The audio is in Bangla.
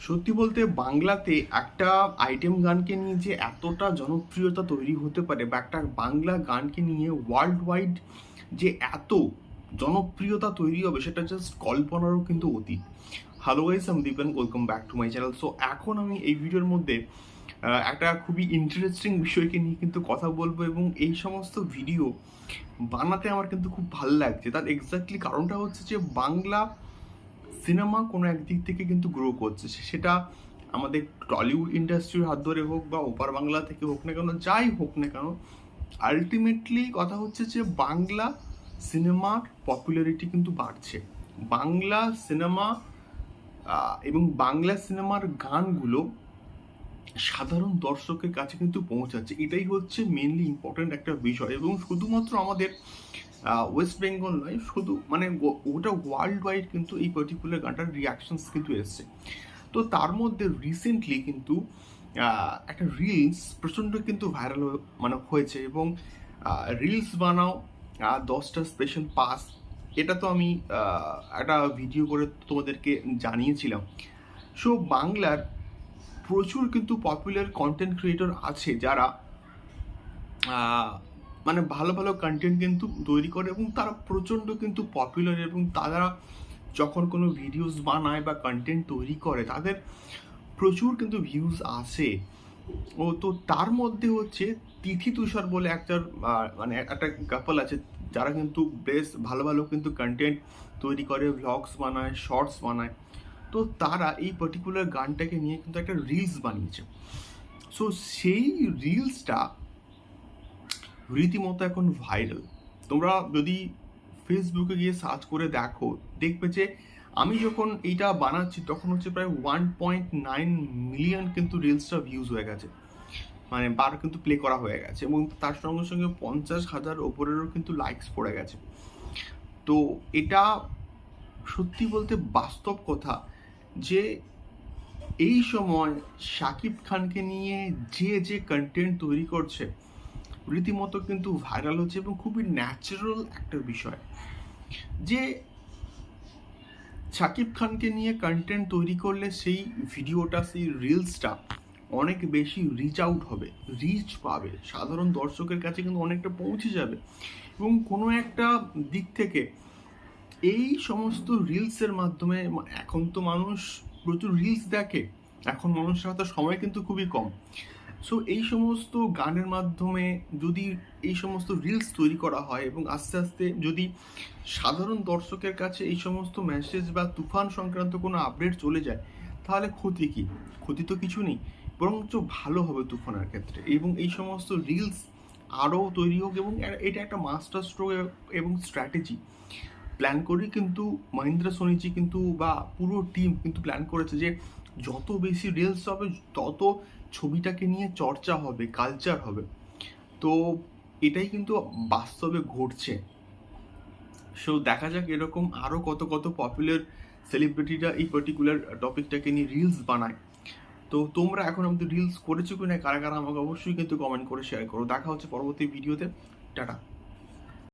সত্যি বলতে বাংলাতে একটা আইটেম গানকে নিয়ে যে এতটা জনপ্রিয়তা তৈরি হতে পারে বা একটা বাংলা গানকে নিয়ে ওয়ার্ল্ড ওয়াইড যে এত জনপ্রিয়তা তৈরি হবে সেটা জাস্ট কল্পনারও কিন্তু অতীত। হ্যালো গাইস, আমি Dipen, welcome back to my channel. So এখন আমি এই ভিডিওর মধ্যে একটা খুবই ইন্টারেস্টিং বিষয়কে নিয়ে কিন্তু কথা বলবো, এবং এই সমস্ত ভিডিও বানাতে আমার কিন্তু খুব ভালো লাগছে। তার এক্স্যাক্টলি কারণটা হচ্ছে যে বাংলা সিনেমা কোনো একদিক থেকে কিন্তু গ্রো করছে, সেটা আমাদের টলিউড ইন্ডাস্ট্রির হাত ধরে হোক বা ওপার বাংলা থেকে হোক না কেন, যাই হোক না কেন, আলটিমেটলি কথা হচ্ছে যে বাংলা সিনেমার পপুলারিটি কিন্তু বাড়ছে। বাংলা সিনেমা এবং বাংলা সিনেমার গানগুলো সাধারণ দর্শকের কাছে কিন্তু পৌঁছাচ্ছে, এটাই হচ্ছে মেনলি ইম্পর্টেন্ট একটা বিষয়। এবং শুধুমাত্র আমাদের ওয়েস্ট বেঙ্গল নয়, শুধু মানে ওটা ওয়ার্ল্ড ওয়াইড কিন্তু এই পার্টিকুলার গানটার রিয়াকশনস কিন্তু এসছে। তো তার মধ্যে রিসেন্টলি কিন্তু একটা রিলস প্রচণ্ড কিন্তু ভাইরাল মানে হয়েছে, এবং রিলস বানাও 10টা স্পেশাল পাস, এটা তো আমি একটা ভিডিও করে তোমাদেরকে জানিয়েছিলাম। সো বাংলার প্রচুর কিন্তু পপুলার কন্টেন্ট ক্রিয়েটর আছে যারা মানে ভালো ভালো কন্টেন্ট কিন্তু তৈরি করে, এবং তারা প্রচণ্ড কিন্তু পপুলার, এবং তারা যখন কোনো ভিডিওস বানায় বা কন্টেন্ট তৈরি করে তাদের প্রচুর কিন্তু ভিউজ আসে। ও তো তার মধ্যে হচ্ছে তিথি তুষার বলে একটা মানে একটা কাপল আছে যারা কিন্তু বেশ ভালো ভালো কিন্তু কন্টেন্ট তৈরি করে, ভ্লগস বানায়, শর্টস বানায়। তো তারা এই পার্টিকুলার গানটাকে নিয়ে কিন্তু একটা রিলস বানিয়েছে। সো সেই রিলসটা রীতিমতো এখন ভাইরাল। তোমরা যদি ফেসবুকে গিয়ে সার্চ করে দেখো, দেখবে যে আমি যখন এইটা বানাচ্ছি তখন হচ্ছে প্রায় 1.9 মিলিয়ন কিন্তু রিলসটা ভিউজ হয়ে গেছে, মানে বার কিন্তু প্লে করা হয়ে গেছে, এবং তার সঙ্গে সঙ্গে 50,000 ওপরেরও কিন্তু লাইকস পড়ে গেছে। তো এটা সত্যি বলতে বাস্তব কথা যে এই সময় শাকিব খানকে নিয়ে যে যে কন্টেন্ট তৈরি করছে রীতিমতো কিন্তু ভাইরাল হচ্ছে, এবং খুবই ন্যাচারাল একটা বিষয় যে শাকিব খানকে নিয়ে কন্টেন্ট তৈরি করলে সেই ভিডিওটা, সেই রিলসটা অনেক বেশি রিচ আউট হবে, রিচ পাবে, সাধারণ দর্শকের কাছে কিন্তু অনেকটা পৌঁছে যাবে। এবং কোনো একটা দিক থেকে এই সমস্ত রিলসের মাধ্যমে এখন তো মানুষ প্রচুর রিলস দেখে, এখন মানুষের হাতে সময় কিন্তু খুবই কম। সো এই সমস্ত গানের মাধ্যমে যদি এই সমস্ত রিলস তৈরি করা হয় এবং আস্তে আস্তে যদি সাধারণ দর্শকের কাছে এই সমস্ত মেসেজ বা তুফান সংক্রান্ত কোনো আপডেট চলে যায়, তাহলে ক্ষতি কি? ক্ষতি তো কিছু নেই, বরঞ্চ ভালো হবে তুফানের ক্ষেত্রে। এবং এই সমস্ত রিলস আরও তৈরি হোক, এবং এটা একটা মাস্টার স্ট্রোক এবং স্ট্র্যাটেজি প্ল্যান করেই কিন্তু মহেন্দ্র সোনিজি কিন্তু বা পুরো টিম কিন্তু প্ল্যান করেছে যে যত বেশি রিলস হবে তত ছবিটাকে নিয়ে চর্চা হবে, কালচার হবে। তো এটাই কিন্তু বাস্তবে ঘটছে। সো দেখা যাক এরকম আরও কত কত পপুলার সেলিব্রিটিরা এই পার্টিকুলার টপিকটাকে নিয়ে রিলস বানায়। তো তোমরা এখন আমাদের রিলস করেছো কিনা, কারা কারা আমাকে অবশ্যই কিন্তু কমেন্ট করে শেয়ার করো। দেখা হচ্ছে পরবর্তী ভিডিওতে। টাটা।